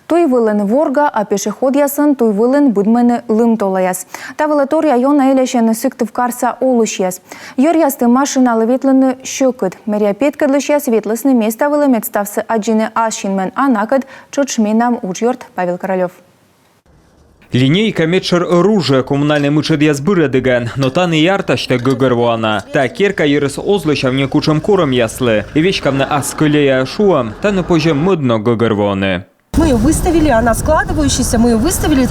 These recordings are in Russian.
Той вилен ворга, а пешеход ясын той вилен будмені лым толаяс. Та вилетор района елешені сыктыв карса олуш яс. Йор ясты машиналы ветліні шөкіт. Мерия петкідліш яс ветлісні места вилемет ставсы аджины ашинмен анакыд чотшменам учьорт Павел Королев. Линейка метшер оружия коммунальный мычед язбырадыган, но та не ярташта гыгырвана. Та керка ерес озлыша в некучем кором яслы. И вечкамна аскылея шуам, та не позже мыдно гыгырваны. Мы ее выставили, она складывающаяся, мы ее выставили.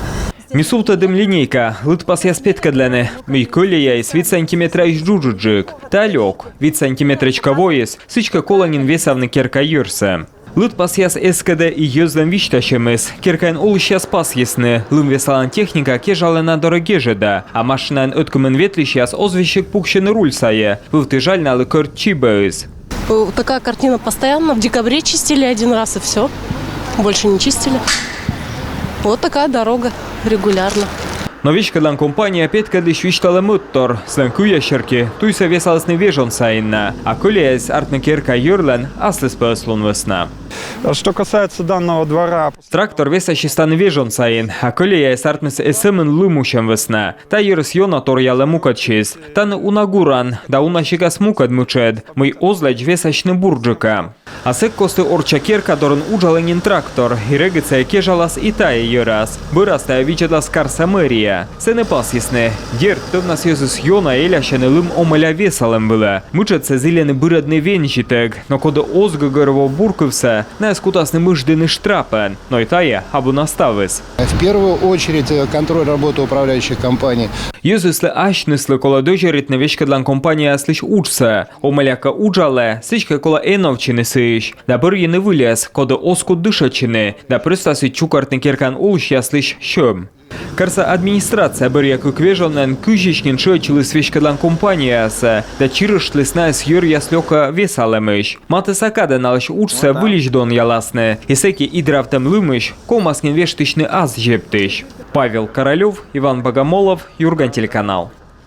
Мисулта дым линейка, лытпас яспетка дланы. Мы колея из вид сантиметра из джуджуджик. Та лёг, вид сантиметрочка воис, сычка колонин весавны керка юрса. Лытпас яс эскаде и ёздам вичташемес. Керкайн олыш спас ясны. Лым весалан техника кежалы на дороге жеда. А машинайн өткумен ветлиш яс озвещик пукшен руль сае. Вылты жаль на лыкорт чибэс. Такая картина постоянно. В декабре чистили один раз и все. Больше не чистили. Вот такая дорога регулярно. Но вещкадан компания опять кадыш виштала муттор. Сленку ящерки, туйса весалсны вежон сайна. А колеясь артна керка юрлен, аслес пэслун весна. Что касается данного двора... Трактор весащий стан вежон сайн, а колеясь артнес эсэмен лымущем весна. Та юрс йонатор яла мукачис. Тан унагуран, да унащигас мукад мучед. Мой озлач весащны бурджика. А сек косты орча керка дорн уджаленин трактор. И региция кежалас и тая юрас. Бырастая вичедлас карса мэрия. Сене пас ясны. Дерт тот нас ёзус йона элящаны лым омыля весалым было. Мучатся зеленый бырадный венчитек. Но кода озгыгырво буркывся, на скутасны мыждыны штрапен. Но и тая абу наставыс. В первую очередь контроль работы управляющих компаний. Ёзуслы ашныслы кола дожерит на вещкадлан компания слышь учса. Омыляка уджале, сычка кола эновчины сыщ. Да бырьины вылез, кода оску дышачины. Да прыстасы чукартны керкан улщ я слышь щем. Карса администрация бырьяку квежонен кыжичнин шойчилы свечкадлан компанияса. Да чирышлы снайс юр яслёка весалымыш. Маты сакада налыш учса вылищ дон яласны. Исеки идравтем лымыш, комаскин вештычны аз жептыш. Павел Королев, Иван Богомолов, Юрган телеканал.